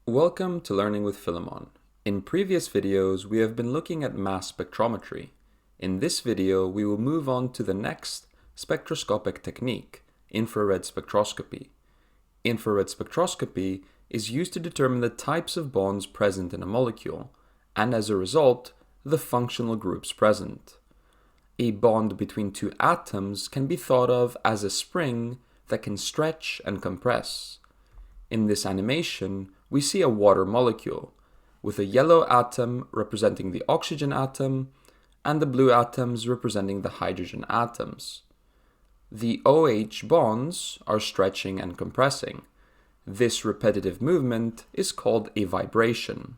Welcome to Learning with Philemon. In previous videos, we have been looking at mass spectrometry. In this video, we will move on to the next spectroscopic technique, infrared spectroscopy. Infrared spectroscopy is used to determine the types of bonds present in a molecule, and as a result, the functional groups present. A bond between two atoms can be thought of as a spring that can stretch and compress. In this animation, we see a water molecule, with a yellow atom representing the oxygen atom and the blue atoms representing the hydrogen atoms. The OH bonds are stretching and compressing. This repetitive movement is called a vibration.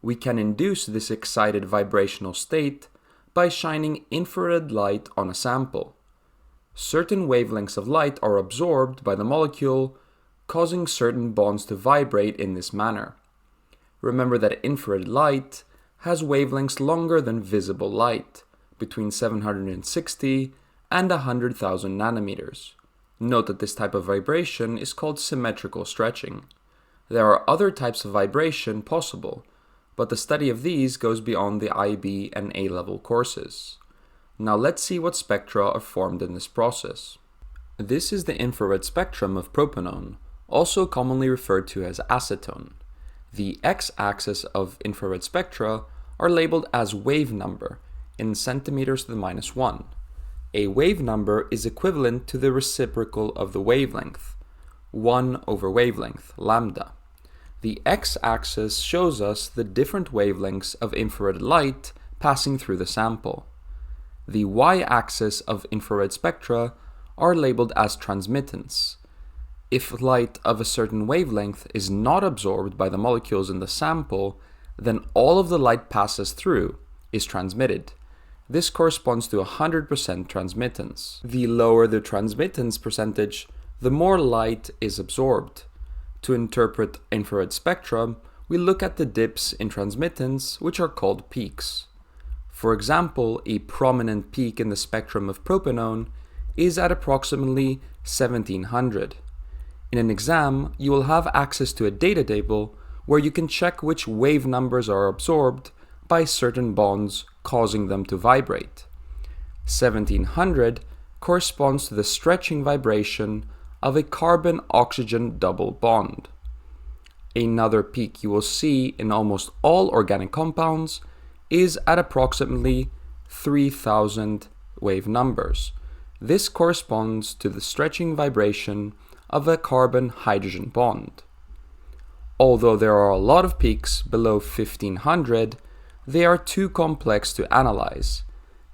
We can induce this excited vibrational state by shining infrared light on a sample. Certain wavelengths of light are absorbed by the molecule, causing certain bonds to vibrate in this manner. Remember that infrared light has wavelengths longer than visible light, between 760 and 100,000 nanometers. Note that this type of vibration is called symmetrical stretching. There are other types of vibration possible, but the study of these goes beyond the IB and A-level courses. Now let's see what spectra are formed in this process. This is the infrared spectrum of propanone, also commonly referred to as acetone. The x-axis of infrared spectra are labeled as wave number in centimeters to the -1. A wave number is equivalent to the reciprocal of the wavelength, 1 over wavelength, lambda. The x-axis shows us the different wavelengths of infrared light passing through the sample. The y-axis of infrared spectra are labeled as transmittance. If light of a certain wavelength is not absorbed by the molecules in the sample, then all of the light passes through is transmitted. This corresponds to 100% transmittance. The lower the transmittance percentage, the more light is absorbed. To interpret infrared spectra, we look at the dips in transmittance, which are called peaks. For example, a prominent peak in the spectrum of propanone is at approximately 1700. In an exam, you will have access to a data table where you can check which wave numbers are absorbed by certain bonds, causing them to vibrate. 1700 corresponds to the stretching vibration of a carbon-oxygen double bond. Another peak you will see in almost all organic compounds is at approximately 3000 wave numbers. This corresponds to the stretching vibration of a carbon-hydrogen bond. Although there are a lot of peaks below 1500, they are too complex to analyze.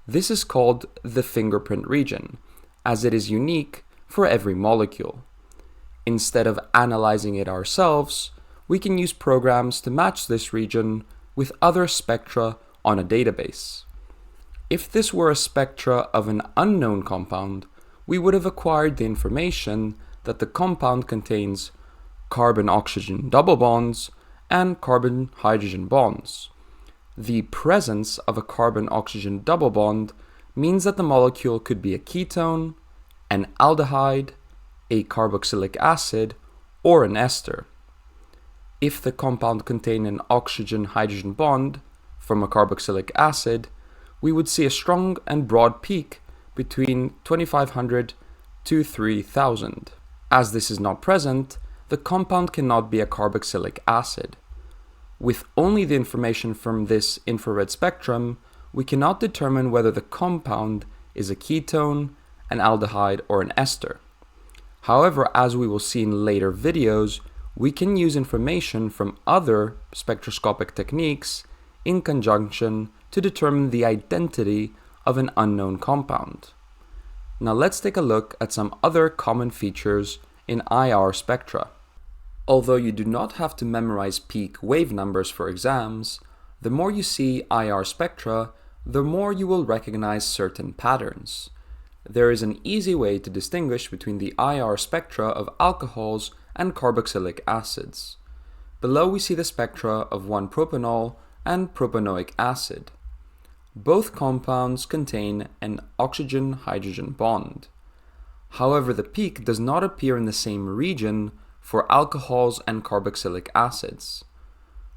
This is called the fingerprint region, as it is unique for every molecule. Instead of analyzing it ourselves, we can use programs to match this region with other spectra on a database. If this were a spectra of an unknown compound, we would have acquired the information that the compound contains carbon-oxygen double bonds and carbon-hydrogen bonds. The presence of a carbon-oxygen double bond means that the molecule could be a ketone, an aldehyde, a carboxylic acid, or an ester. If the compound contained an oxygen-hydrogen bond from a carboxylic acid, we would see a strong and broad peak between 2500 to 3000. As this is not present, the compound cannot be a carboxylic acid. With only the information from this infrared spectrum, we cannot determine whether the compound is a ketone, an aldehyde, or an ester. However, as we will see in later videos, we can use information from other spectroscopic techniques in conjunction to determine the identity of an unknown compound. Now let's take a look at some other common features in IR spectra. Although you do not have to memorize peak wave numbers for exams, the more you see IR spectra, the more you will recognize certain patterns. There is an easy way to distinguish between the IR spectra of alcohols and carboxylic acids. Below we see the spectra of 1-propanol and propanoic acid. Both compounds contain an oxygen-hydrogen bond. However, the peak does not appear in the same region for alcohols and carboxylic acids.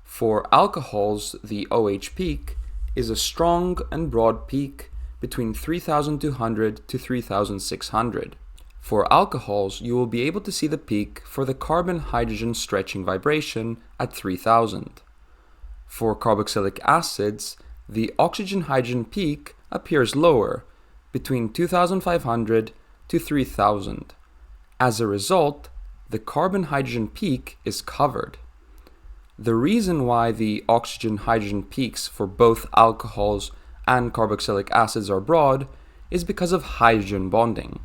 For alcohols, the OH peak is a strong and broad peak between 3,200 to 3,600. For alcohols, you will be able to see the peak for the carbon-hydrogen stretching vibration at 3,000. For carboxylic acids, the oxygen-hydrogen peak appears lower, between 2,500 to 3,000. As a result, the carbon-hydrogen peak is covered. The reason why the oxygen-hydrogen peaks for both alcohols and carboxylic acids are broad is because of hydrogen bonding.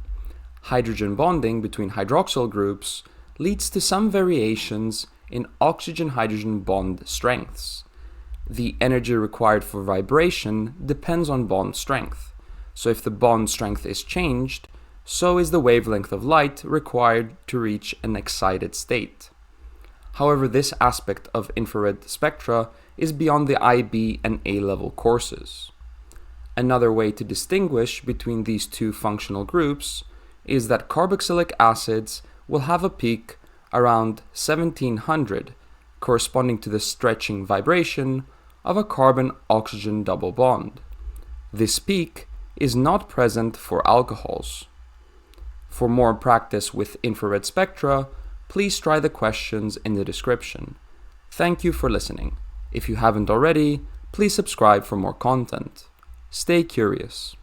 Hydrogen bonding between hydroxyl groups leads to some variations in oxygen-hydrogen bond strengths. The energy required for vibration depends on bond strength. So if the bond strength is changed, so is the wavelength of light required to reach an excited state. However, this aspect of infrared spectra is beyond the IB and A-level courses. Another way to distinguish between these two functional groups is that carboxylic acids will have a peak around 1700, corresponding to the stretching vibration of a carbon-oxygen double bond. This peak is not present for alcohols. For more practice with infrared spectra, please try the questions in the description. Thank you for listening. If you haven't already, please subscribe for more content. Stay curious.